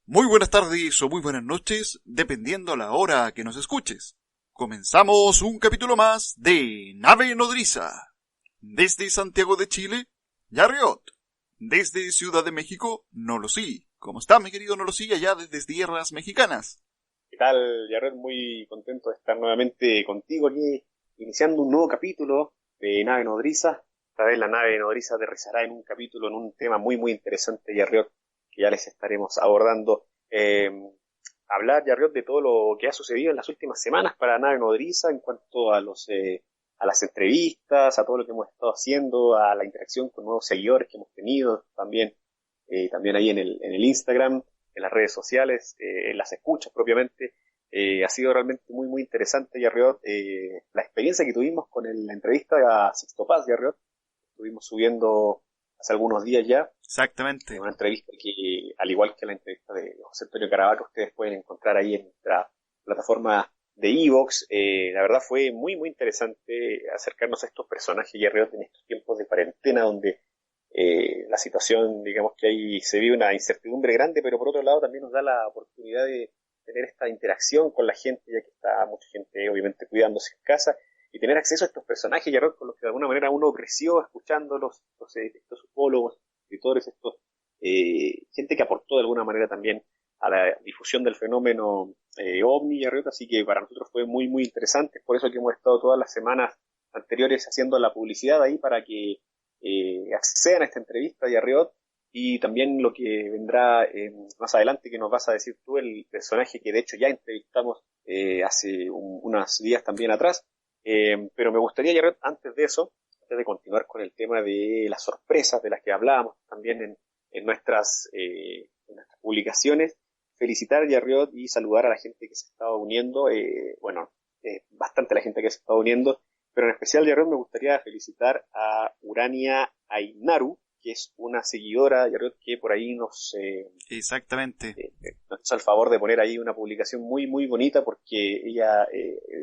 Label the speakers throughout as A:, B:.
A: Muy buenas tardes o muy buenas noches, dependiendo la hora que nos escuches. Comenzamos un capítulo más de Nave Nodriza. Desde Santiago de Chile, Yarriot. Desde Ciudad de México, Nolosí. ¿Cómo está, mi querido Nolosí, allá desde tierras mexicanas?
B: ¿Qué tal, Jared? Muy contento de estar nuevamente contigo aquí, iniciando un nuevo capítulo de Nave Nodriza. Esta vez la nave nodriza aterrizará en un capítulo, en un tema muy interesante, Jared, que ya les estaremos abordando. Hablar, Jared, de todo lo que ha sucedido en las últimas semanas para la nave nodriza en cuanto a a las entrevistas, a todo lo que hemos estado haciendo, a la interacción con nuevos seguidores que hemos tenido, también ahí en el Instagram, en las redes sociales, en las escuchas propiamente. Ha sido realmente muy interesante, Yarriot, la experiencia que tuvimos con la entrevista a Sixto Paz, Yarriot. Estuvimos subiendo hace algunos días ya,
A: Exactamente.
B: una entrevista que, al igual que la entrevista de José Antonio Caravaca, ustedes pueden encontrar ahí en nuestra plataforma de Evox. La verdad fue muy interesante acercarnos a estos personajes, Yarriot, en estos tiempos de cuarentena donde la situación, digamos que ahí se vive una incertidumbre grande, pero por otro lado también nos da la oportunidad de tener esta interacción con la gente, ya que está mucha gente obviamente cuidándose en casa, y tener acceso a estos personajes, ya con los que de alguna manera uno creció escuchándolos, estos ufólogos, escritores, gente que aportó de alguna manera también a la difusión del fenómeno OVNI y Arriota, así que para nosotros fue muy interesante, por eso que hemos estado todas las semanas anteriores haciendo la publicidad ahí para que accedan a esta entrevista de Arriot, y también lo que vendrá más adelante, que nos vas a decir tú, el personaje que de hecho ya entrevistamos hace unos días también atrás. Pero me gustaría, Arriot, antes de eso, antes de continuar con el tema de las sorpresas de las que hablábamos también en nuestras publicaciones, felicitar a Arriot y saludar a la gente que se estaba uniendo. Bastante la gente que se estaba uniendo, pero en especial, Yarriot, me gustaría felicitar a Urania Ainaru, que es una seguidora, Yarriot, que por ahí
A: Exactamente.
B: nos hizo el favor de poner ahí una publicación muy bonita, porque ella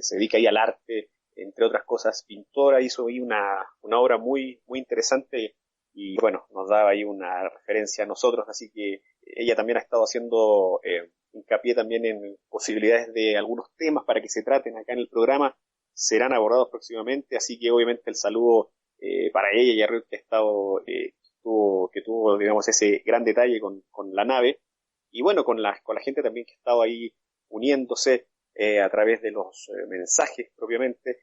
B: se dedica ahí al arte, entre otras cosas, pintora, hizo ahí una obra muy interesante, y bueno, nos daba ahí una referencia a nosotros, así que ella también ha estado haciendo hincapié también en posibilidades de algunos temas para que se traten acá en el programa, serán abordados próximamente, así que obviamente el saludo para ella y a Ruth, que ha estado, que tuvo, digamos, ese gran detalle con la nave, y bueno, con la gente también que ha estado ahí uniéndose a través de los mensajes propiamente,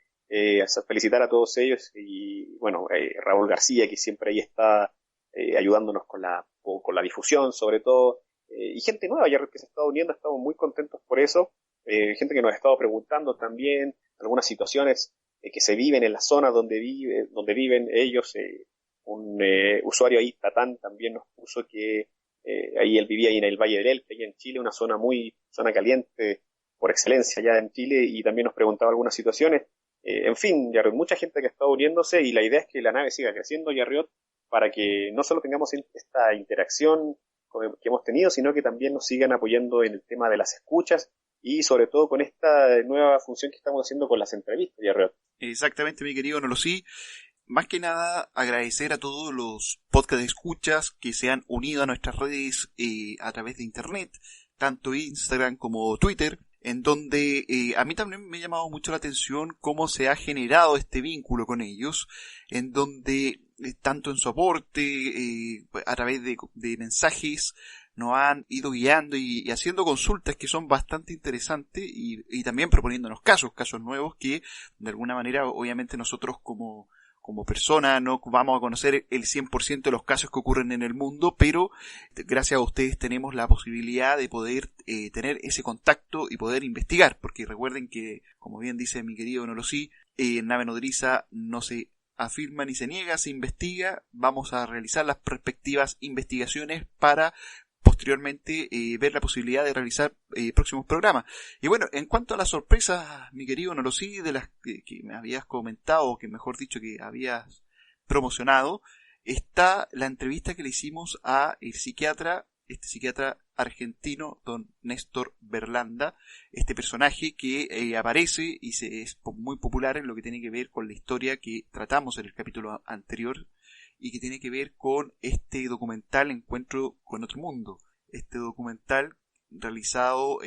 B: felicitar a todos ellos, y bueno, Raúl García, que siempre ahí está ayudándonos con la difusión, sobre todo, y gente nueva ya que se está uniendo, estamos muy contentos por eso, gente que nos ha estado preguntando también algunas situaciones que se viven en la zona donde viven ellos. Un usuario ahí, Tatán, también nos puso que ahí él vivía ahí en el Valle del Elqui, allá en Chile, una zona caliente por excelencia allá en Chile, y también nos preguntaba algunas situaciones. En fin, Yarriot, mucha gente que está uniéndose, y la idea es que la nave siga creciendo, Yarriot, para que no solo tengamos esta interacción que hemos tenido, sino que también nos sigan apoyando en el tema de las escuchas, y sobre todo con esta nueva función que estamos haciendo con las entrevistas, Yarriot.
A: Exactamente, mi querido Nolosí. Más que nada, agradecer a todos los podcast escuchas que se han unido a nuestras redes a través de internet, tanto Instagram como Twitter, en donde a mí también me ha llamado mucho la atención cómo se ha generado este vínculo con ellos, en donde tanto en soporte, a través de mensajes, nos han ido guiando y haciendo consultas que son bastante interesantes, y también proponiéndonos casos nuevos que de alguna manera obviamente nosotros como persona no vamos a conocer el 100% de los casos que ocurren en el mundo, pero gracias a ustedes tenemos la posibilidad de poder tener ese contacto y poder investigar, porque recuerden que, como bien dice mi querido Nolosí, en Nave Nodriza no se afirma ni se niega, se investiga. Vamos a realizar las respectivas investigaciones para posteriormente ver la posibilidad de realizar próximos programas. Y bueno, en cuanto a las sorpresas, mi querido Nolosí, de las que me habías comentado, o que mejor dicho que habías promocionado, está la entrevista que le hicimos a el psiquiatra, este psiquiatra argentino, don Néstor Berlanda, este personaje que aparece y es muy popular en lo que tiene que ver con la historia que tratamos en el capítulo anterior, y que tiene que ver con este documental Encuentro con otro mundo. Este documental realizado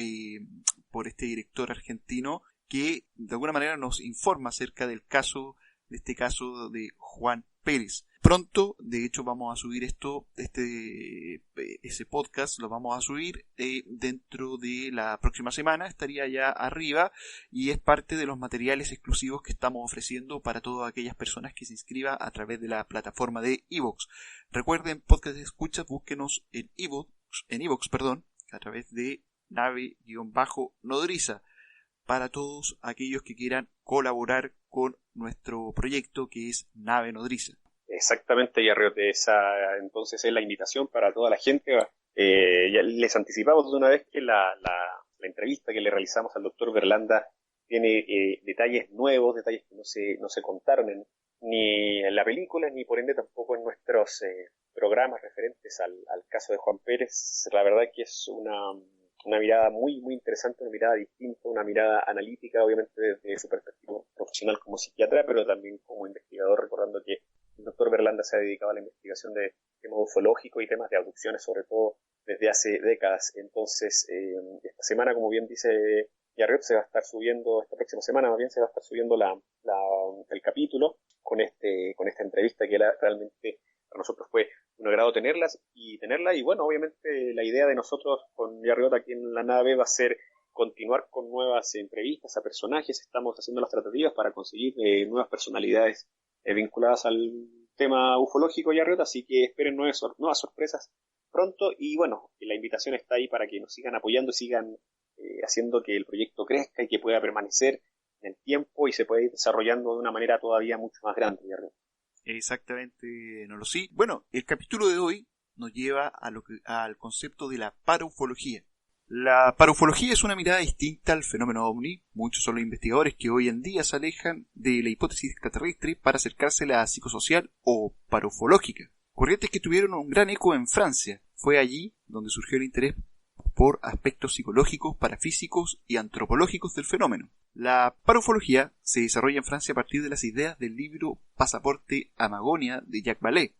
A: por este director argentino que de alguna manera nos informa acerca del caso, de este caso de Juan Pérez. Pronto, de hecho, vamos a subir ese podcast lo vamos a subir dentro de la próxima semana, estaría ya arriba y es parte de los materiales exclusivos que estamos ofreciendo para todas aquellas personas que se inscriban a través de la plataforma de iVoox. Recuerden, podcast de escucha, búsquenos en iVoox, a través de nave-nodriza, para todos aquellos que quieran colaborar con nuestro proyecto que es Nave Nodriza.
B: Exactamente, y entonces es la invitación para toda la gente. Ya les anticipamos de una vez que la entrevista que le realizamos al doctor Berlanda tiene detalles nuevos, detalles que no se contaron ni en la película, ni por ende tampoco en nuestros programas referentes al caso de Juan Pérez. La verdad que es una mirada muy, muy interesante, una mirada distinta, una mirada analítica, obviamente desde su perspectiva profesional como psiquiatra, pero también como investigador, recordando que el doctor Berlanda se ha dedicado a la investigación de temas ufológicos y temas de abducciones, sobre todo desde hace décadas. Entonces, esta semana, como bien dice Yarriot, se va a estar subiendo, esta próxima semana más bien se va a estar subiendo el capítulo con esta entrevista que realmente para nosotros fue un agrado tenerla, y bueno, obviamente la idea de nosotros con Yarriot aquí en la nave va a ser continuar con nuevas entrevistas a personajes. Estamos haciendo las tratativas para conseguir nuevas personalidades vinculadas al tema ufológico, Yarriot, así que esperen nuevas sorpresas pronto, y bueno, la invitación está ahí para que nos sigan apoyando, sigan haciendo que el proyecto crezca y que pueda permanecer en el tiempo y se pueda ir desarrollando de una manera todavía mucho más grande, Yarriot.
A: Exactamente, no lo sé. Bueno, el capítulo de hoy nos lleva al concepto de la paraufología. La paraufología es una mirada distinta al fenómeno ovni. Muchos son los investigadores que hoy en día se alejan de la hipótesis extraterrestre para acercarse a la psicosocial o paraufológica. Corrientes que tuvieron un gran eco en Francia. Fue allí donde surgió el interés por aspectos psicológicos, parafísicos y antropológicos del fenómeno. La paraufología se desarrolla en Francia a partir de las ideas del libro Pasaporte a Magonia de Jacques Vallée,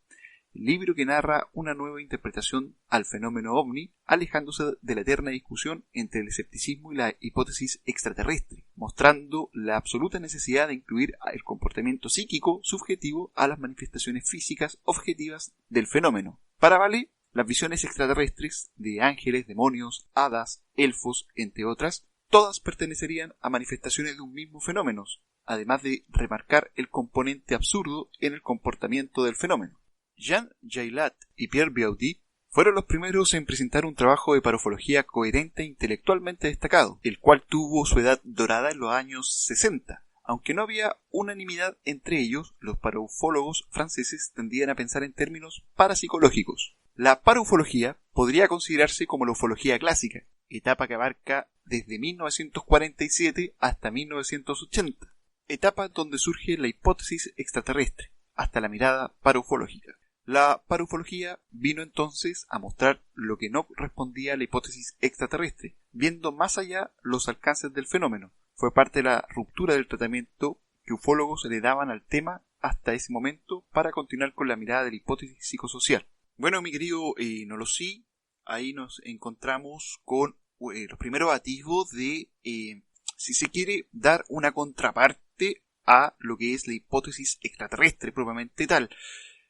A: el libro que narra una nueva interpretación al fenómeno ovni, alejándose de la eterna discusión entre el escepticismo y la hipótesis extraterrestre, mostrando la absoluta necesidad de incluir el comportamiento psíquico subjetivo a las manifestaciones físicas objetivas del fenómeno. Para Vallée, las visiones extraterrestres de ángeles, demonios, hadas, elfos, entre otras, todas pertenecerían a manifestaciones de un mismo fenómeno, además de remarcar el componente absurdo en el comportamiento del fenómeno. Jean Jaylat y Pierre Biaudit fueron los primeros en presentar un trabajo de paraufología coherente e intelectualmente destacado, el cual tuvo su edad dorada en los años 60. Aunque no había unanimidad entre ellos, los paraufólogos franceses tendían a pensar en términos parapsicológicos. La paraufología podría considerarse como la ufología clásica, etapa que abarca desde 1947 hasta 1980, etapa donde surge la hipótesis extraterrestre, hasta la mirada paraufológica. La paraufología vino entonces a mostrar lo que no respondía a la hipótesis extraterrestre, viendo más allá los alcances del fenómeno. Fue parte de la ruptura del tratamiento que ufólogos le daban al tema hasta ese momento para continuar con la mirada de la hipótesis psicosocial. Bueno, mi querido Nolosí, ahí nos encontramos con los primeros atisbos de, si se quiere, dar una contraparte a lo que es la hipótesis extraterrestre propiamente tal.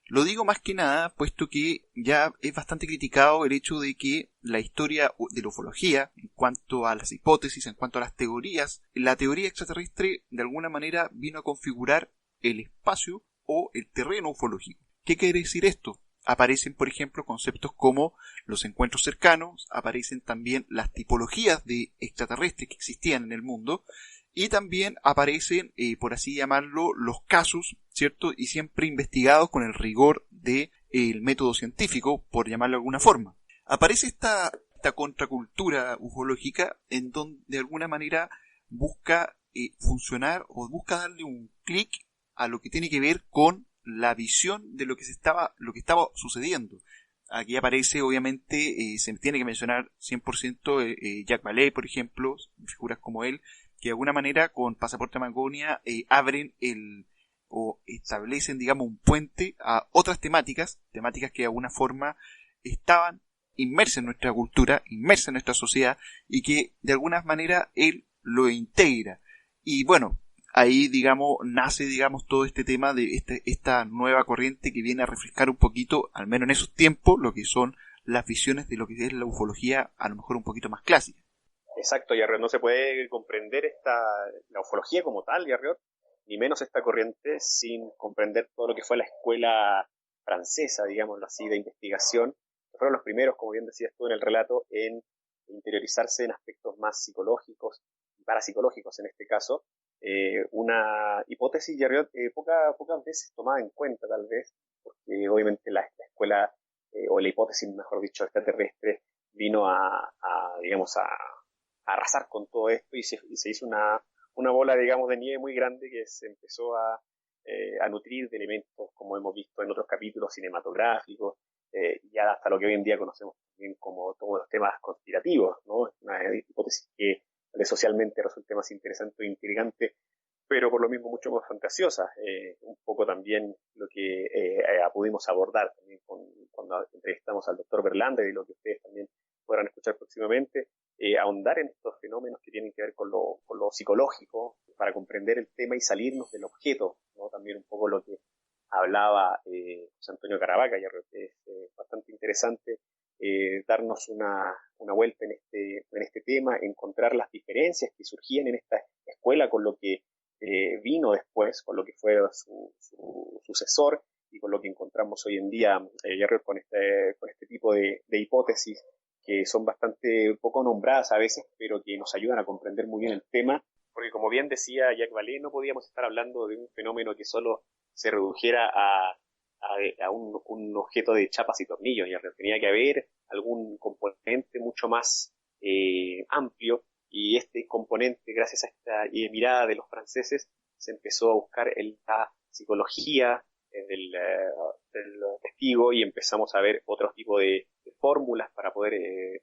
A: Lo digo más que nada puesto que ya es bastante criticado el hecho de que la historia de la ufología, en cuanto a las hipótesis, en cuanto a las teorías, la teoría extraterrestre de alguna manera vino a configurar el espacio o el terreno ufológico. ¿Qué quiere decir esto? Aparecen, por ejemplo, conceptos como los encuentros cercanos, aparecen también las tipologías de extraterrestres que existían en el mundo, y también aparecen, por así llamarlo, los casos, ¿cierto? Y siempre investigados con el rigor del método científico, por llamarlo de alguna forma. Aparece esta contracultura ufológica en donde de alguna manera busca funcionar o busca darle un clic a lo que tiene que ver con la visión de lo que estaba sucediendo. Aquí aparece, obviamente, se tiene que mencionar 100% Jacques Vallée, por ejemplo, figuras como él, que de alguna manera con Pasaporte a Magonia abren o establecen, digamos, un puente a otras temáticas que de alguna forma estaban inmersa en nuestra cultura, inmersa en nuestra sociedad, y que de alguna manera él lo integra. Y bueno, ahí, digamos, nace, digamos, todo este tema de esta nueva corriente que viene a refrescar un poquito, al menos en esos tiempos, lo que son las visiones de lo que es la ufología, a lo mejor un poquito más clásica.
B: Exacto, Yarriot, no se puede comprender la ufología como tal, Yarriot, ni menos esta corriente sin comprender todo lo que fue la escuela francesa, digámoslo así, de investigación, que fueron los primeros, como bien decías tú en el relato, en interiorizarse en aspectos más psicológicos y parapsicológicos en este caso. Una hipótesis, Yarriot, pocas veces tomada en cuenta tal vez, porque obviamente la escuela, o la hipótesis, mejor dicho, extraterrestre, vino digamos, a arrasar con todo esto y se hizo una bola, digamos, de nieve muy grande que se empezó a nutrir de elementos, como hemos visto en otros capítulos cinematográficos, ya hasta lo que hoy en día conocemos también como todos los temas conspirativos, ¿no? Es una hipótesis que socialmente resulta más interesante e intrigante, pero por lo mismo mucho más fantasiosa. Un poco también lo que pudimos abordar también cuando entrevistamos al doctor Berlander y lo que ustedes también podrán escuchar próximamente, ahondar en estos fenómenos que tienen que ver con lo psicológico para comprender el tema y salirnos del objeto, ¿no? También un poco lo que hablaba José Antonio Caravaca, ya que es bastante interesante darnos una vuelta en este tema, encontrar las diferencias que surgían en esta escuela con lo que vino después, con lo que fue su sucesor y con lo que encontramos hoy en día, con este tipo de hipótesis que son bastante poco nombradas a veces, pero que nos ayudan a comprender muy bien el tema, porque como bien decía Jacques Vallée, no podíamos estar hablando de un fenómeno que solo se redujera a un objeto de chapas y tornillos, ya tenía que haber algún componente mucho más amplio, y este componente, gracias a esta mirada de los franceses, se empezó a buscar la psicología del testigo y empezamos a ver otro tipo de fórmulas para poder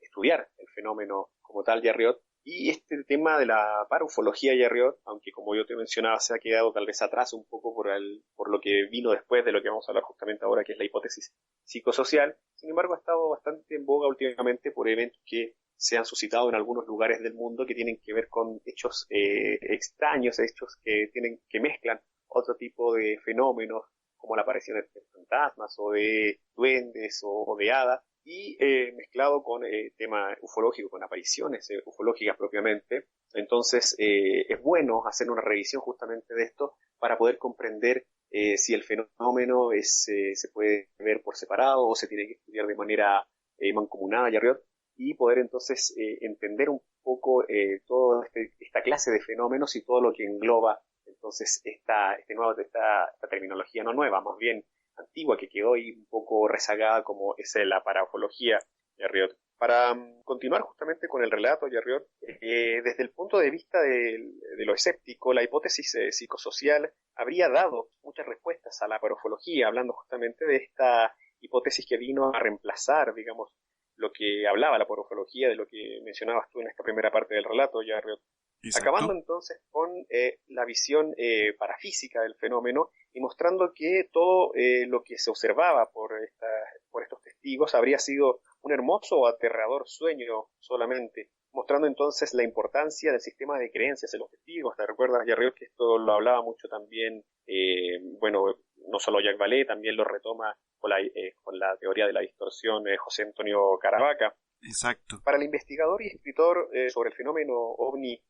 B: estudiar el fenómeno como tal, Yarriot. Y este tema de la paraufología, Yarriot, aunque como yo te mencionaba se ha quedado tal vez atrás un poco por lo que vino después de lo que vamos a hablar justamente ahora, que es la hipótesis psicosocial, sin embargo ha estado bastante en boga últimamente por eventos que se han suscitado en algunos lugares del mundo que tienen que ver con hechos extraños, hechos que mezclan otro tipo de fenómenos como la aparición de fantasmas o de duendes o de hadas, y mezclado con tema ufológico, con apariciones ufológicas propiamente. Entonces es bueno hacer una revisión justamente de esto para poder comprender si el fenómeno se puede ver por separado o se tiene que estudiar de manera mancomunada, Yarriot, y poder entonces entender un poco toda esta clase de fenómenos y todo lo que engloba entonces esta terminología no nueva, más bien antigua, que quedó ahí un poco rezagada, como es la paraufología, Yarriot. Para continuar justamente con el relato, Yarriot, desde el punto de vista de lo escéptico, la hipótesis psicosocial habría dado muchas respuestas a la paraufología, hablando justamente de esta hipótesis que vino a reemplazar, digamos, lo que hablaba la paraufología, de lo que mencionabas tú en esta primera parte del relato, Yarriot. Exacto. Acabando entonces con la visión parafísica del fenómeno y mostrando que todo lo que se observaba por estos testigos habría sido un hermoso o aterrador sueño solamente, mostrando entonces la importancia del sistema de creencias de los testigos. ¿Te recuerdas, Yarriot, que esto lo hablaba mucho también, no solo Jacques Vallée, también lo retoma con la teoría de la distorsión José Antonio Caravaca?
A: Exacto.
B: Para el investigador y escritor sobre el fenómeno ovni,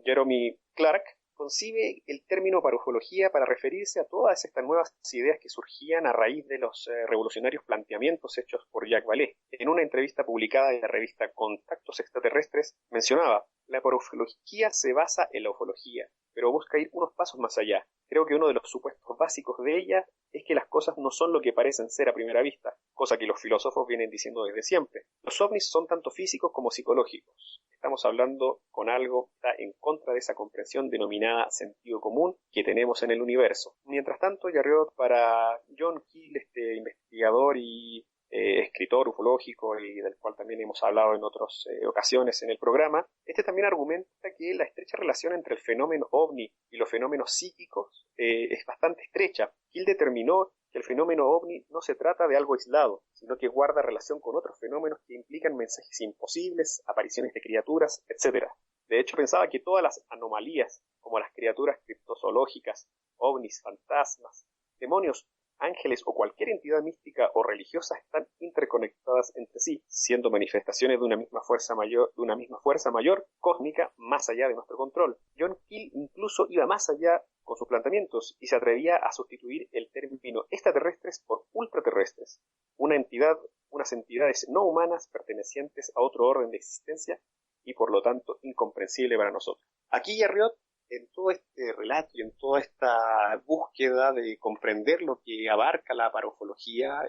B: Jeremy Clark, concibe el término paraufología para referirse a todas estas nuevas ideas que surgían a raíz de los revolucionarios planteamientos hechos por Jacques Vallée. En una entrevista publicada en la revista Contactos Extraterrestres, mencionaba: la paraufología se basa en la ufología, pero busca ir unos pasos más allá. Creo que uno de los supuestos básicos de ella es que las cosas no son lo que parecen ser a primera vista, cosa que los filósofos vienen diciendo desde siempre. Los ovnis son tanto físicos como psicológicos. Estamos hablando con algo que está en contra de esa comprensión denominada sentido común que tenemos en el universo. Mientras tanto, Yarriot, para John Keel, este investigador y escritor ufológico, y del cual también hemos hablado en otras ocasiones en el programa, este también argumenta que la estrecha relación entre el fenómeno ovni y los fenómenos psíquicos es bastante estrecha. Keel determinó que el fenómeno ovni no se trata de algo aislado, sino que guarda relación con otros fenómenos que implican mensajes imposibles, apariciones de criaturas, etc. De hecho, pensaba que todas las anomalías, como las criaturas criptozoológicas, ovnis, fantasmas, demonios, ángeles o cualquier entidad mística o religiosa están interconectadas entre sí, siendo manifestaciones de una misma fuerza mayor, cósmica, más allá de nuestro control. John Keel incluso iba más allá con sus planteamientos y se atrevía a sustituir el término extraterrestres por ultraterrestres, unas entidades no humanas pertenecientes a otro orden de existencia y por lo tanto incomprensible para nosotros. Aquí Yarriot, en todo este relato y en toda esta búsqueda de comprender lo que abarca la parafología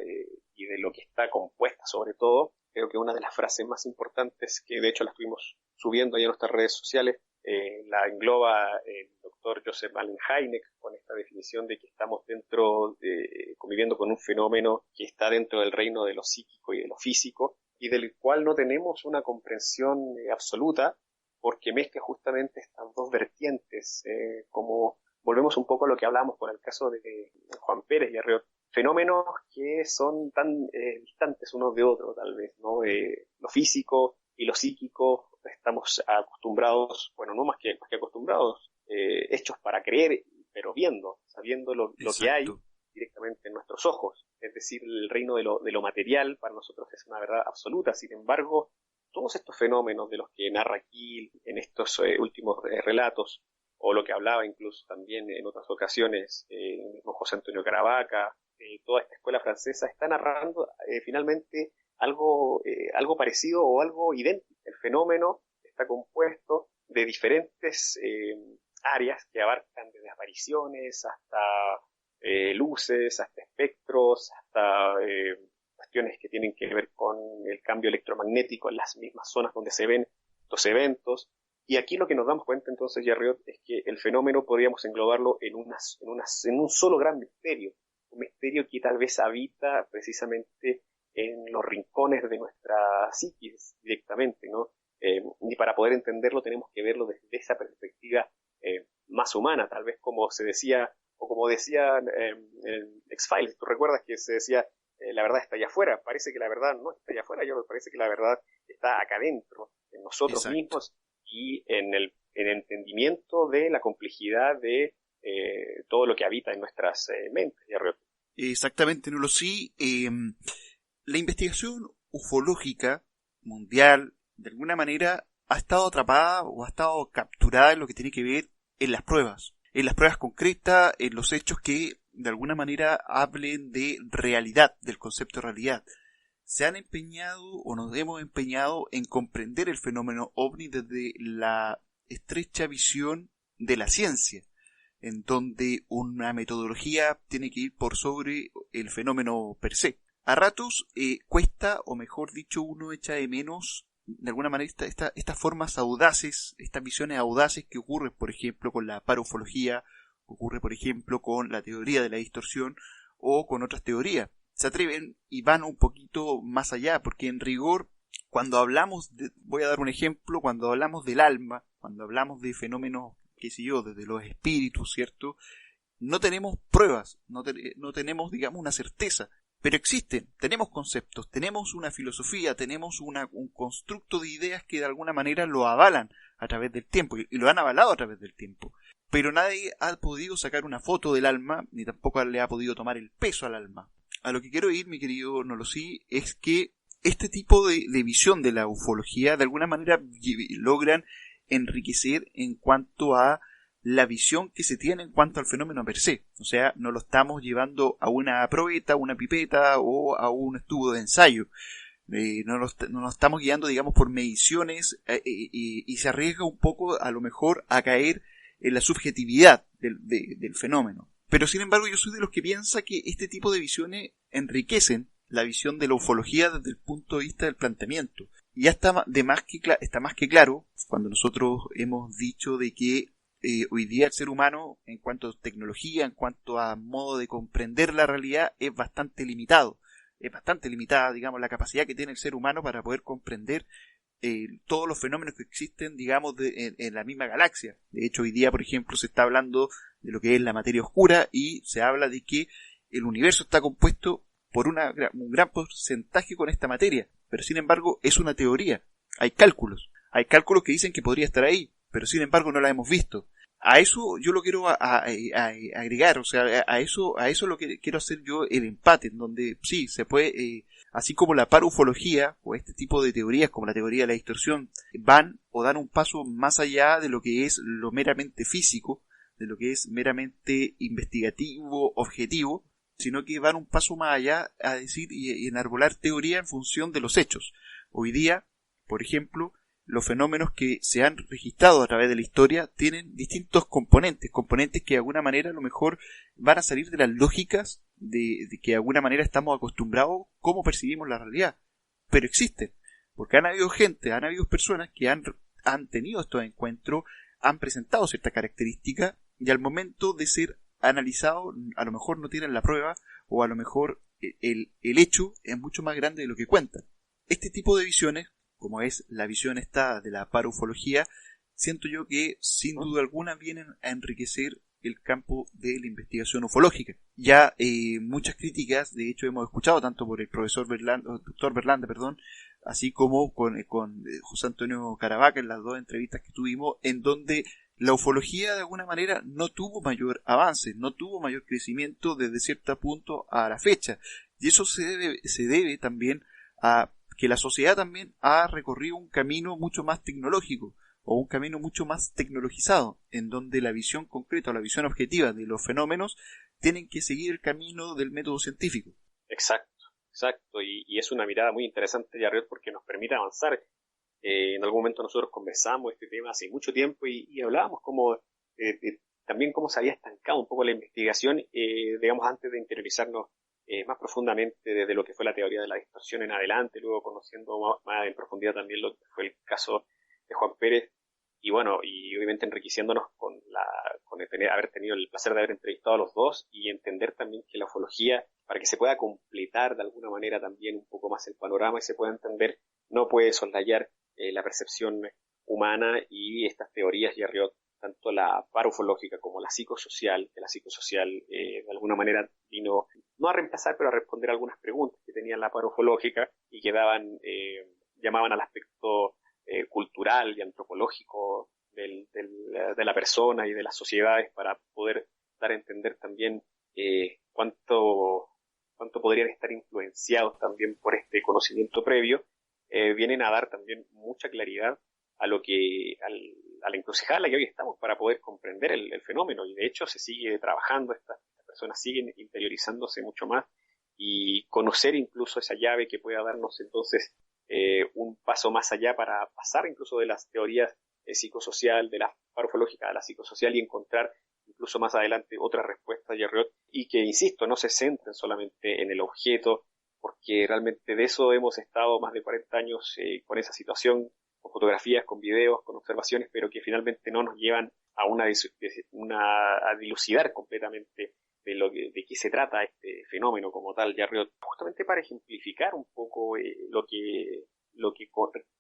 B: y de lo que está compuesta sobre todo, creo que una de las frases más importantes, que de hecho la estuvimos subiendo ahí en nuestras redes sociales, la engloba el doctor Joseph Allen Hynek con esta definición de que estamos conviviendo con un fenómeno que está dentro del reino de lo psíquico y de lo físico, y del cual no tenemos una comprensión absoluta, porque mezcla justamente estas dos vertientes, como volvemos un poco a lo que hablábamos con el caso de Juan Pérez y Arreola, fenómenos que son tan distantes unos de otros, tal vez, ¿no? Lo físico y lo psíquico estamos acostumbrados, bueno, no más que acostumbrados, hechos para creer, pero sabiendo lo que hay directamente en nuestros ojos. Es decir, el reino de lo material para nosotros es una verdad absoluta. Sin embargo, todos estos fenómenos de los que narra Keel en estos últimos relatos, o lo que hablaba incluso también en otras ocasiones el mismo José Antonio Caravaca, toda esta escuela francesa, está narrando finalmente algo parecido o algo idéntico. El fenómeno está compuesto de diferentes áreas que abarcan desde apariciones hasta luces, hasta espectros, hasta cuestiones que tienen que ver con el cambio electromagnético en las mismas zonas donde se ven estos eventos. Y aquí lo que nos damos cuenta entonces, Yarriot, es que el fenómeno podríamos englobarlo en un solo gran misterio, un misterio que tal vez habita precisamente en los rincones de nuestra psiquis directamente, ¿no? Y para poder entenderlo tenemos que verlo desde esa perspectiva más humana, tal vez como se decía, o como decía en X-Files. ¿Tú recuerdas que se decía la verdad está allá afuera? Parece que la verdad no está allá afuera, yo me parece que la verdad está acá adentro, en nosotros mismos y en el entendimiento de la complejidad de todo lo que habita en nuestras mentes.
A: Exactamente, no lo sí. La investigación ufológica mundial, de alguna manera, ha estado atrapada o ha estado capturada en lo que tiene que ver en las pruebas concretas, en los hechos que de alguna manera hablen de realidad, del concepto de realidad. Se han empeñado o nos hemos empeñado en comprender el fenómeno ovni desde la estrecha visión de la ciencia, en donde una metodología tiene que ir por sobre el fenómeno per se. A ratos cuesta, o mejor dicho, uno echa de menos de alguna manera estas formas audaces, estas visiones audaces que ocurren, por ejemplo, con la parafología, ocurre, por ejemplo, con la teoría de la distorsión o con otras teorías. Se atreven y van un poquito más allá, porque en rigor, cuando hablamos voy a dar un ejemplo, cuando hablamos del alma, cuando hablamos de fenómenos, qué sé yo, desde los espíritus, ¿cierto? No tenemos pruebas, no tenemos, digamos, una certeza, pero existen, tenemos conceptos, tenemos una filosofía, tenemos un constructo de ideas que de alguna manera lo avalan a través del tiempo, y lo han avalado a través del tiempo. Pero nadie ha podido sacar una foto del alma, ni tampoco le ha podido tomar el peso al alma. A lo que quiero ir, mi querido Nolosí, es que este tipo de visión de la ufología de alguna manera logran enriquecer en cuanto a la visión que se tiene en cuanto al fenómeno per se. O sea, no lo estamos llevando a una probeta, una pipeta o a un estudio de ensayo. No nos estamos guiando, digamos, por mediciones y se arriesga un poco a lo mejor a caer en la subjetividad del fenómeno. Pero sin embargo yo soy de los que piensa que este tipo de visiones enriquecen la visión de la ufología desde el punto de vista del planteamiento. Y ya está más que claro cuando nosotros hemos dicho de que hoy día el ser humano, en cuanto a tecnología, en cuanto a modo de comprender la realidad, es bastante limitado. Es bastante limitada, digamos, la capacidad que tiene el ser humano para poder comprender todos los fenómenos que existen, digamos, en la misma galaxia. De hecho, hoy día, por ejemplo, se está hablando de lo que es la materia oscura y se habla de que el universo está compuesto por un gran porcentaje con esta materia, pero sin embargo es una teoría. Hay cálculos que dicen que podría estar ahí, pero sin embargo no la hemos visto. A eso yo lo quiero agregar, o sea, a eso lo que quiero hacer yo el empate, en donde sí, se puede, así como la parufología o este tipo de teorías como la teoría de la distorsión van o dan un paso más allá de lo que es lo meramente físico, de lo que es meramente investigativo, objetivo, sino que van un paso más allá a decir y enarbolar teoría en función de los hechos. Hoy día, por ejemplo, los fenómenos que se han registrado a través de la historia tienen distintos componentes que de alguna manera a lo mejor van a salir de las lógicas de que de alguna manera estamos acostumbrados cómo percibimos la realidad, pero existen, porque han habido personas que han tenido estos encuentros, han presentado ciertas características y al momento de ser analizados a lo mejor no tienen la prueba o a lo mejor el hecho es mucho más grande de lo que cuentan. Este tipo de visiones, como es la visión esta de la parufología, siento yo que sin duda alguna vienen a enriquecer el campo de la investigación ufológica. Ya muchas críticas, de hecho, hemos escuchado tanto por el doctor Berlanda, así como con José Antonio Caravaca en las dos entrevistas que tuvimos, en donde la ufología de alguna manera no tuvo mayor avance, no tuvo mayor crecimiento desde cierto punto a la fecha. Y eso se debe también a que la sociedad también ha recorrido un camino mucho más tecnológico o un camino mucho más tecnologizado, en donde la visión concreta o la visión objetiva de los fenómenos tienen que seguir el camino del método científico.
B: Exacto. Y es una mirada muy interesante de Arriot porque nos permite avanzar. En algún momento nosotros conversamos este tema hace mucho tiempo y hablábamos como también cómo se había estancado un poco la investigación, digamos, antes de interiorizarnos más profundamente desde lo que fue la teoría de la distorsión en adelante, luego conociendo más en profundidad también lo que fue el caso de Juan Pérez, y bueno, y obviamente enriqueciéndonos con haber tenido el placer de haber entrevistado a los dos y entender también que la ufología, para que se pueda completar de alguna manera también un poco más el panorama y se pueda entender, no puede soslayar la percepción humana y estas teorías, y Arriot, tanto la parufológica como la psicosocial, que la psicosocial de alguna manera vino no a reemplazar, pero a responder algunas preguntas que tenía la parufológica y que llamaban al aspecto cultural y antropológico de la persona y de las sociedades para poder dar a entender también cuánto podrían estar influenciados también por este conocimiento previo. Vienen a dar también mucha claridad a la encrucijada en la que hoy estamos para poder comprender el fenómeno, y de hecho se sigue trabajando, estas personas siguen interiorizándose mucho más y conocer incluso esa llave que pueda darnos entonces un paso más allá para pasar incluso de las teorías psicosocial, de la parufológica a la psicosocial y encontrar incluso más adelante otras respuestas, Arriot, y que, insisto, no se centren solamente en el objeto, porque realmente de eso hemos estado más de 40 años con esa situación, con fotografías, con videos, con observaciones, pero que finalmente no nos llevan a dilucidar completamente de qué se trata este fenómeno como tal, Arriot. Justamente para ejemplificar un poco lo que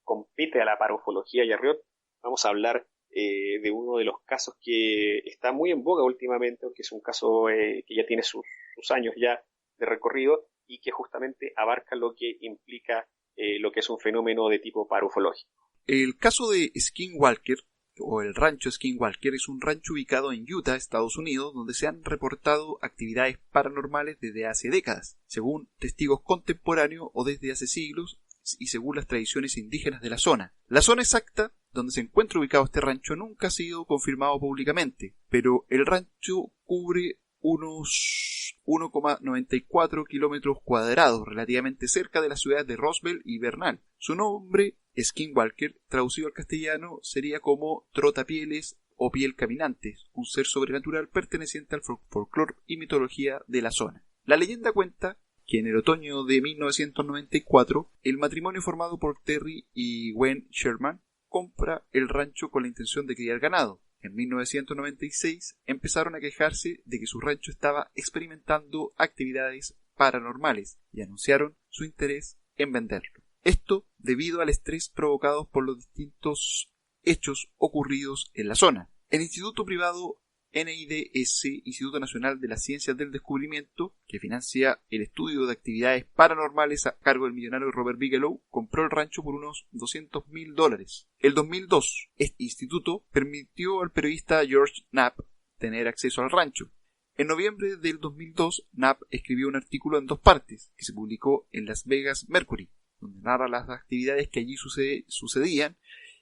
B: compete a la parufología, Arriot, vamos a hablar de uno de los casos que está muy en boga últimamente, que es un caso que ya tiene sus años ya de recorrido y que justamente abarca lo que implica lo que es un fenómeno de tipo parufológico.
A: El caso de Skinwalker, o el rancho Skinwalker, es un rancho ubicado en Utah, Estados Unidos, donde se han reportado actividades paranormales desde hace décadas, según testigos contemporáneos o desde hace siglos, y según las tradiciones indígenas de la zona. La zona exacta donde se encuentra ubicado este rancho nunca ha sido confirmado públicamente, pero el rancho cubre unos 1,94 kilómetros cuadrados, relativamente cerca de las ciudades de Roswell y Bernal. Su nombre, Skinwalker, traducido al castellano, sería como trotapieles o piel caminante, un ser sobrenatural perteneciente al folclore y mitología de la zona. La leyenda cuenta que en el otoño de 1994, el matrimonio formado por Terry y Gwen Sherman compra el rancho con la intención de criar ganado. En 1996 empezaron a quejarse de que su rancho estaba experimentando actividades paranormales y anunciaron su interés en venderlo. Esto debido al estrés provocado por los distintos hechos ocurridos en la zona. El instituto privado NIDS, Instituto Nacional de las Ciencias del Descubrimiento, que financia el estudio de actividades paranormales a cargo del millonario Robert Bigelow, compró el rancho por unos $200,000. El 2002, este instituto permitió al periodista George Knapp tener acceso al rancho. En noviembre del 2002, Knapp escribió un artículo en 2 partes, que se publicó en Las Vegas Mercury, donde narra las actividades que allí sucedían.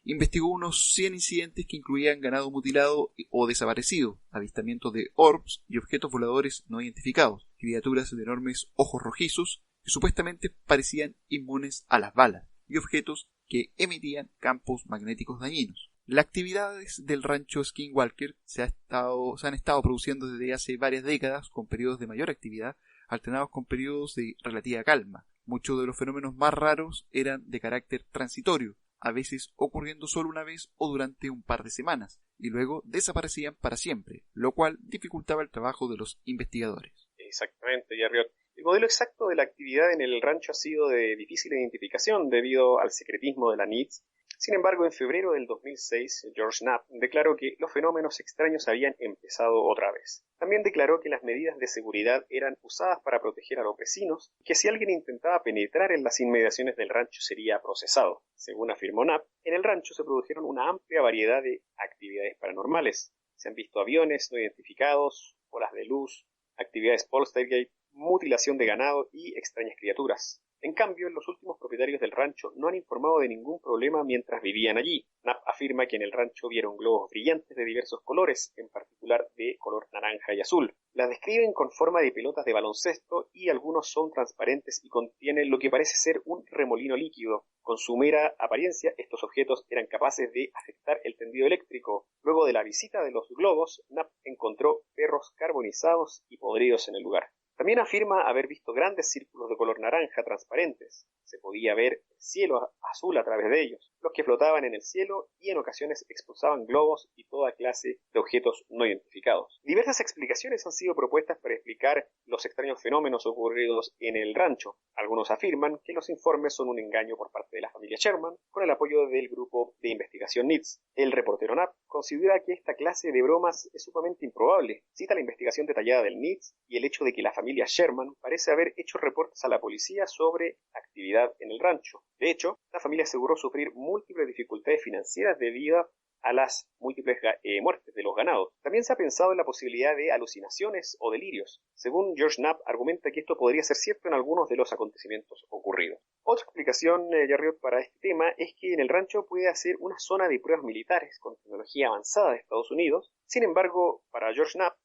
A: Investigó unos 100 incidentes que incluían ganado mutilado o desaparecido, avistamientos de orbs y objetos voladores no identificados, criaturas de enormes ojos rojizos que supuestamente parecían inmunes a las balas, y objetos que emitían campos magnéticos dañinos. Las actividades del rancho Skinwalker se han estado produciendo desde hace varias décadas, con periodos de mayor actividad, alternados con periodos de relativa calma. Muchos de los fenómenos más raros eran de carácter transitorio, a veces ocurriendo solo una vez o durante un par de semanas, y luego desaparecían para siempre, lo cual dificultaba el trabajo de los investigadores.
B: Exactamente, Jerry. El modelo exacto de la actividad en el rancho ha sido de difícil identificación debido al secretismo de la NIDS. Sin embargo, en febrero del 2006, George Knapp declaró que los fenómenos extraños habían empezado otra vez. También declaró que las medidas de seguridad eran usadas para proteger a los vecinos y que si alguien intentaba penetrar en las inmediaciones del rancho sería procesado. Según afirmó Knapp, en el rancho se produjeron una amplia variedad de actividades paranormales. Se han visto aviones no identificados, bolas de luz, actividades poltergeist, mutilación de ganado y extrañas criaturas. En cambio, los últimos propietarios del rancho no han informado de ningún problema mientras vivían allí. Knapp afirma que en el rancho vieron globos brillantes de diversos colores, en particular de color naranja y azul. Las describen con forma de pelotas de baloncesto y algunos son transparentes y contienen lo que parece ser un remolino líquido. Con su mera apariencia, estos objetos eran capaces de afectar el tendido eléctrico. Luego de la visita de los globos, Knapp encontró perros carbonizados y podridos en el lugar. También afirma haber visto grandes círculos de color naranja transparentes. Se podía ver el cielo azul a través de ellos, los que flotaban en el cielo y en ocasiones expulsaban globos y toda clase de objetos no identificados. Diversas explicaciones han sido propuestas para explicar los extraños fenómenos ocurridos en el rancho. Algunos afirman que los informes son un engaño por parte de la familia Sherman, con el apoyo del grupo de investigación NIDS. El reportero Knapp considera que esta clase de bromas es sumamente improbable. Cita la investigación detallada del NIDS y el hecho de que la familia Sherman parece haber hecho reportes a la policía sobre actividad en el rancho. De hecho, la familia aseguró sufrir múltiples dificultades financieras debido a las múltiples muertes de los ganados. También se ha pensado en la posibilidad de alucinaciones o delirios. Según George Knapp, argumenta que esto podría ser cierto en algunos de los acontecimientos ocurridos. Otra explicación, Jerry, para este tema es que en el rancho puede ser una zona de pruebas militares con tecnología avanzada de Estados Unidos. Sin embargo, para George Knapp,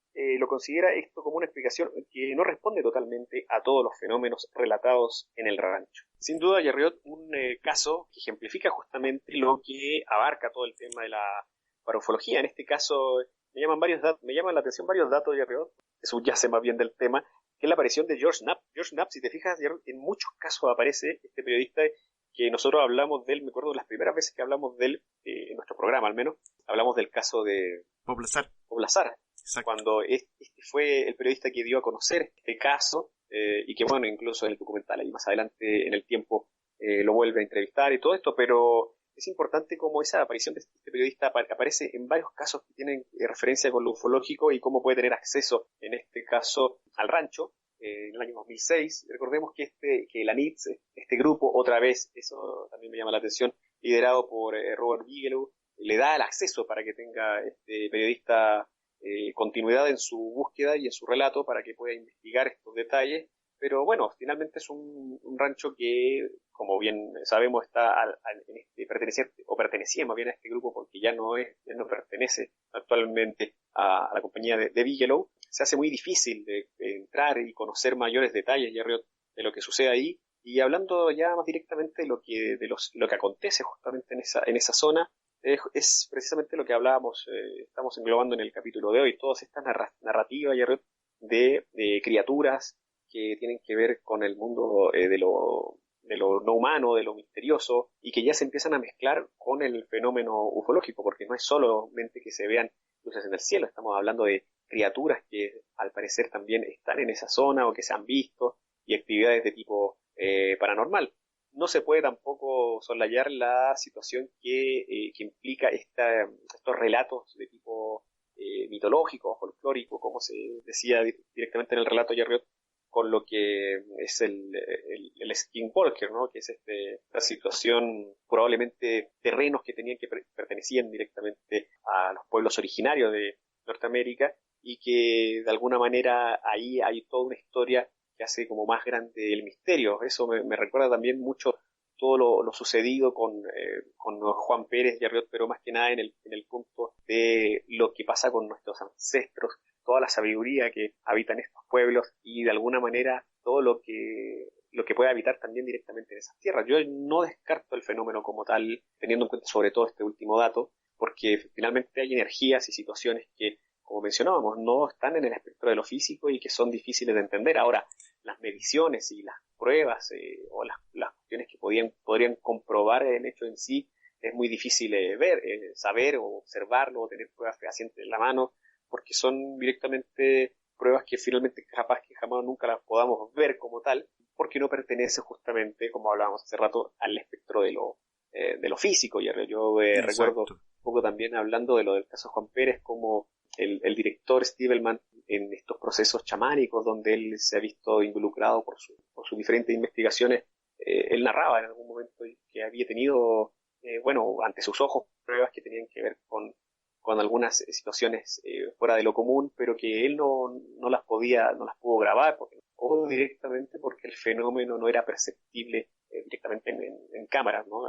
B: lo considera esto como una explicación que no responde totalmente a todos los fenómenos relatados en el rancho. Sin duda, Jerry, un caso que ejemplifica justamente lo que abarca todo el tema de la parufología. En este caso, me llaman la atención varios datos, Jerry, que subyace más bien del tema, que es la aparición de George Knapp. George Knapp, si te fijas, Jerry, en muchos casos aparece este periodista que nosotros hablamos de él. Me acuerdo de las primeras veces que hablamos de él, en nuestro programa al menos, hablamos del caso de
A: Bob Lazar.
B: Exacto. Cuando este fue el periodista que dio a conocer este caso, y que bueno, incluso en el documental ahí más adelante en el tiempo lo vuelve a entrevistar y todo esto, pero es importante cómo esa aparición de este periodista aparece en varios casos que tienen referencia con lo ufológico y cómo puede tener acceso, en este caso, al rancho. En el año 2006, recordemos que la NIDS, este grupo, otra vez, eso también me llama la atención, liderado por Robert Bigelow, le da el acceso para que tenga este periodista continuidad en su búsqueda y en su relato para que pueda investigar estos detalles. Pero bueno, finalmente es un rancho que, como bien sabemos, pertenecía más bien a este grupo, porque ya no pertenece actualmente a la compañía de Bigelow. Se hace muy difícil de entrar y conocer mayores detalles, Jerry, de lo que sucede ahí. Y hablando ya más directamente de lo que acontece justamente en esa zona, es precisamente lo que hablábamos, estamos englobando en el capítulo de hoy, todas estas narrativas, Jerry, de criaturas que tienen que ver con el mundo de lo no humano, de lo misterioso, y que ya se empiezan a mezclar con el fenómeno ufológico, porque no es solamente que se vean luces en el cielo, estamos hablando de criaturas que al parecer también están en esa zona o que se han visto, y actividades de tipo paranormal. No se puede tampoco soslayar la situación que implica estos relatos de tipo mitológico, folclórico, como se decía directamente en el relato de Jerriot, con lo que es el skinwalker, ¿no? Que es esta situación, probablemente terrenos que pertenecían directamente a los pueblos originarios de Norteamérica, y que de alguna manera ahí hay toda una historia que hace como más grande el misterio. Eso me recuerda también mucho todo lo sucedido con Juan Pérez Jerriot, pero más que nada en el punto de lo que pasa con nuestros ancestros, toda la sabiduría que habita en estos pueblos y de alguna manera todo lo que puede habitar también directamente en esas tierras. Yo no descarto el fenómeno como tal, teniendo en cuenta sobre todo este último dato, porque finalmente hay energías y situaciones que, como mencionábamos, no están en el espectro de lo físico y que son difíciles de entender. Ahora, las mediciones y las pruebas o las cuestiones que podrían comprobar el hecho en sí, es muy difícil ver, saber o observarlo o tener pruebas fehacientes en la mano, porque son directamente pruebas que finalmente capaz que jamás nunca las podamos ver como tal, porque no pertenece justamente, como hablábamos hace rato, al espectro de lo físico. Yo recuerdo un poco también hablando de lo del caso Juan Pérez, como el director Stivelman, en estos procesos chamánicos donde él se ha visto involucrado por sus diferentes investigaciones, él narraba en algún momento que había tenido, ante sus ojos, pruebas que tenían que ver con algunas situaciones fuera de lo común, pero que él no las pudo grabar, o directamente porque el fenómeno no era perceptible directamente en cámaras, ¿no?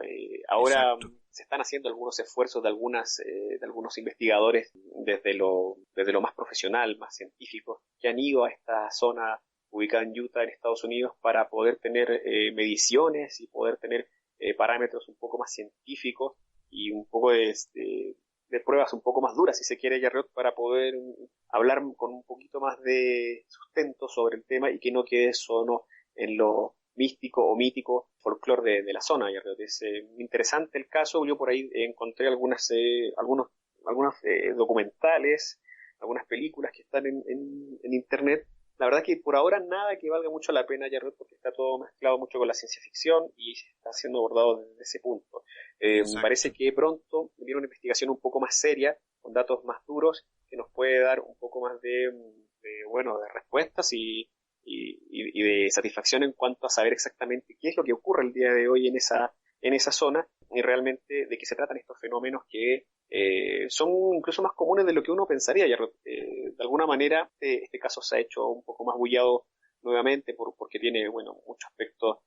B: Ahora se están haciendo algunos esfuerzos de algunos investigadores desde lo más profesional, más científico, que han ido a esta zona ubicada en Utah, en Estados Unidos, para poder tener mediciones y poder tener parámetros un poco más científicos y un poco de pruebas un poco más duras, si se quiere, Jerriot, para poder hablar con un poquito más de sustento sobre el tema y que no quede solo en lo místico o mítico folclore de la zona, Jerriot. Es interesante el caso. Yo por ahí encontré algunos documentales, algunas películas que están en internet. La verdad que por ahora nada que valga mucho la pena, Jerriot, porque está todo mezclado mucho con la ciencia ficción y se está siendo abordado desde ese punto. Me parece que pronto viene una investigación un poco más seria, con datos más duros, que nos puede dar un poco más de respuestas y de satisfacción en cuanto a saber exactamente qué es lo que ocurre el día de hoy en esa zona y realmente de qué se tratan estos fenómenos que son incluso más comunes de lo que uno pensaría. De alguna manera este caso se ha hecho un poco más bullado nuevamente porque tiene muchos aspectos,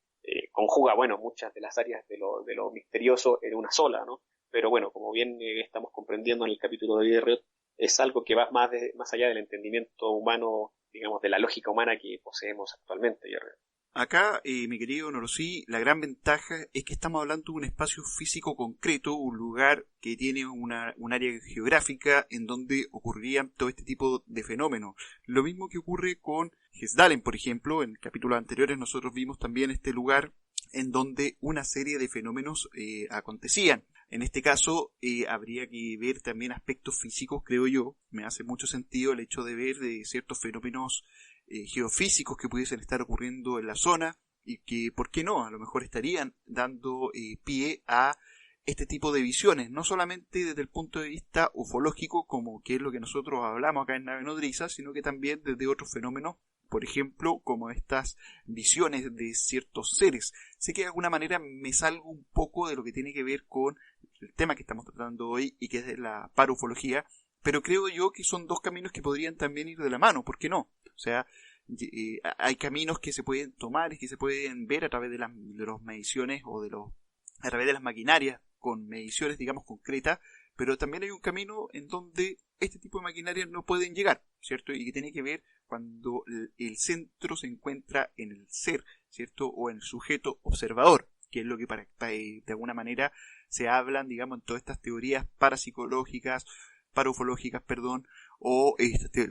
B: conjuga muchas de las áreas de lo misterioso en una sola, ¿no? Pero como bien estamos comprendiendo en el capítulo de Jerriot, es algo que va más allá del entendimiento humano, digamos, de la lógica humana que poseemos actualmente, Jerriot.
A: Acá, mi querido Norosí, la gran ventaja es que estamos hablando de un espacio físico concreto, un lugar que tiene un área geográfica en donde ocurrirían todo este tipo de fenómenos. Lo mismo que ocurre con Hesdalen, por ejemplo. En capítulos anteriores nosotros vimos también este lugar en donde una serie de fenómenos acontecían. En este caso habría que ver también aspectos físicos, creo yo. Me hace mucho sentido el hecho de ver de ciertos fenómenos geofísicos que pudiesen estar ocurriendo en la zona y que, ¿por qué no? A lo mejor estarían dando pie a este tipo de visiones, no solamente desde el punto de vista ufológico, como que es lo que nosotros hablamos acá en Nave Nodriza, sino que también desde otros fenómenos, por ejemplo, como estas visiones de ciertos seres. Sé que de alguna manera me salgo un poco de lo que tiene que ver con el tema que estamos tratando hoy y que es de la parufología, pero creo yo que son dos caminos que podrían también ir de la mano, ¿por qué no? O sea, hay caminos que se pueden tomar y que se pueden ver a través de las mediciones o a través de las maquinarias con mediciones, digamos, concretas, pero también hay un camino en donde este tipo de maquinarias no pueden llegar, ¿cierto? Y que tiene que ver cuando el centro se encuentra en el ser, ¿cierto? O en el sujeto observador, que es lo que de alguna manera se hablan, digamos, en todas estas teorías parapsicológicas, parufológicas, o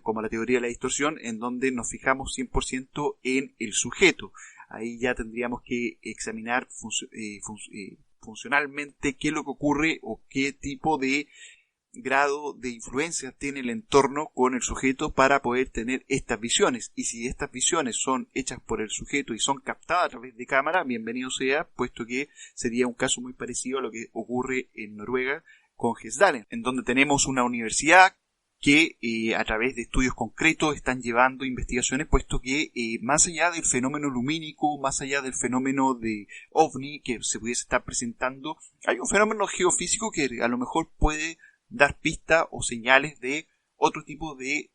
A: como la teoría de la distorsión, en donde nos fijamos 100% en el sujeto. Ahí ya tendríamos que examinar funcionalmente qué es lo que ocurre o qué tipo de grado de influencia tiene el entorno con el sujeto para poder tener estas visiones. Y si estas visiones son hechas por el sujeto y son captadas a través de cámara, bienvenido sea, puesto que sería un caso muy parecido a lo que ocurre en Noruega con Hesdalen, en donde tenemos una universidad que a través de estudios concretos están llevando investigaciones, puesto que más allá del fenómeno lumínico, más allá del fenómeno de ovni que se pudiese estar presentando, hay un fenómeno geofísico que a lo mejor puede dar pistas o señales de otro tipo de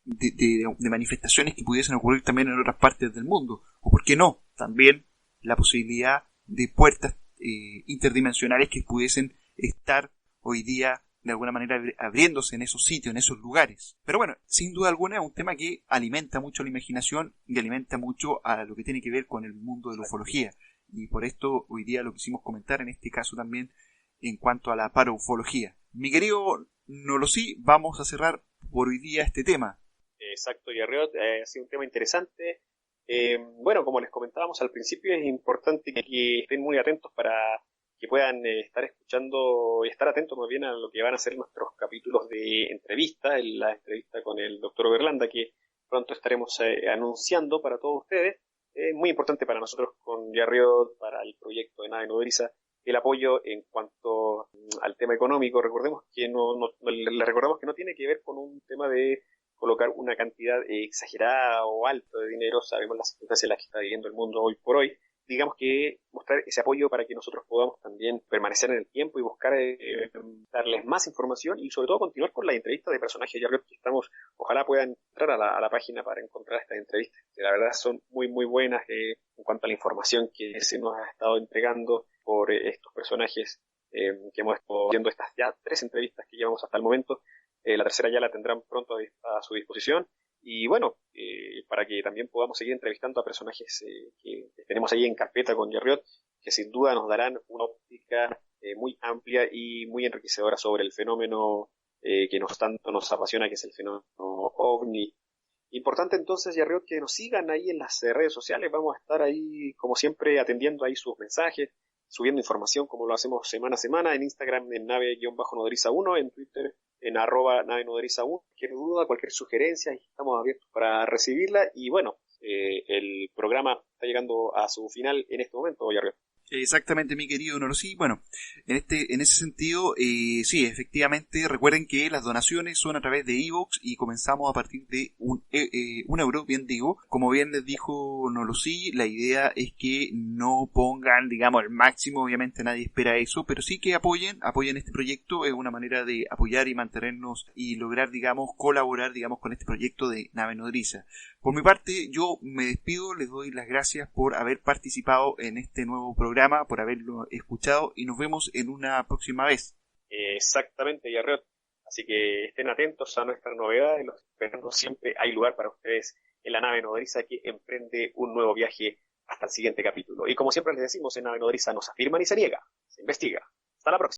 A: manifestaciones que pudiesen ocurrir también en otras partes del mundo, o por qué no, también la posibilidad de puertas interdimensionales que pudiesen estar hoy día de alguna manera abriéndose en esos sitios, en esos lugares. Pero bueno, sin duda alguna es un tema que alimenta mucho la imaginación y alimenta mucho a lo que tiene que ver con el mundo de la ufología. Y por esto hoy día lo quisimos comentar en este caso también en cuanto a la paraufología. Mi querido Nolosí, vamos a cerrar por hoy día este tema.
B: Exacto, Yarriot, ha sido un tema interesante. Bueno, como les comentábamos al principio, es importante que estén muy atentos para que puedan estar escuchando y estar atentos más bien a lo que van a ser nuestros capítulos de entrevista, la entrevista con el doctor Berlanda, que pronto estaremos anunciando para todos ustedes. Muy importante para nosotros con Yarriot, para el proyecto de Nave Nodriza, el apoyo en cuanto al tema económico. Recordemos que le recordamos que no tiene que ver con un tema de colocar una cantidad exagerada o alta de dinero. Sabemos las circunstancias en las que está viviendo el mundo hoy por hoy. Digamos que mostrar ese apoyo para que nosotros podamos también permanecer en el tiempo y buscar darles más información y sobre todo continuar con la entrevista de personajes de Yarriot que estamos. Ojalá puedan entrar a la página para encontrar estas entrevistas, que la verdad son muy muy buenas en cuanto a la información que se nos ha estado entregando por estos personajes que hemos estado viendo, estas ya 3 entrevistas que llevamos hasta el momento. La tercera ya la tendrán pronto a su disposición. Y bueno, para que también podamos seguir entrevistando a personajes que tenemos ahí en carpeta con Yarriot, que sin duda nos darán una óptica muy amplia y muy enriquecedora sobre el fenómeno que tanto nos apasiona, que es el fenómeno OVNI. Importante entonces, Yarriot, que nos sigan ahí en las redes sociales. Vamos a estar ahí, como siempre, atendiendo ahí sus mensajes, subiendo información como lo hacemos semana a semana, en Instagram en nave-nodriza1, en Twitter en @nave-nodriza1. Cualquier duda, cualquier sugerencia, estamos abiertos para recibirla. Y bueno, el programa está llegando a su final en este momento, Yarriot.
A: Exactamente, mi querido Nolosí. Bueno, en ese sentido, sí, efectivamente, recuerden que las donaciones son a través de iVoox y comenzamos a partir de un euro, bien digo. Como bien les dijo Nolosí, la idea es que no pongan, digamos, el máximo, obviamente nadie espera eso, pero sí que apoyen este proyecto. Es una manera de apoyar y mantenernos y lograr, digamos, colaborar, digamos, con este proyecto de Nave Nodriza. Por mi parte, yo me despido, les doy las gracias por haber participado en este nuevo programa, por haberlo escuchado y nos vemos en una próxima vez.
B: Exactamente, Yarriot. Así que estén atentos a nuestras novedades, los esperando siempre. Hay lugar para ustedes en la Nave Nodriza, que emprende un nuevo viaje hasta el siguiente capítulo. Y como siempre les decimos, en Nave Nodriza no se afirma ni se niega, se investiga. Hasta la próxima.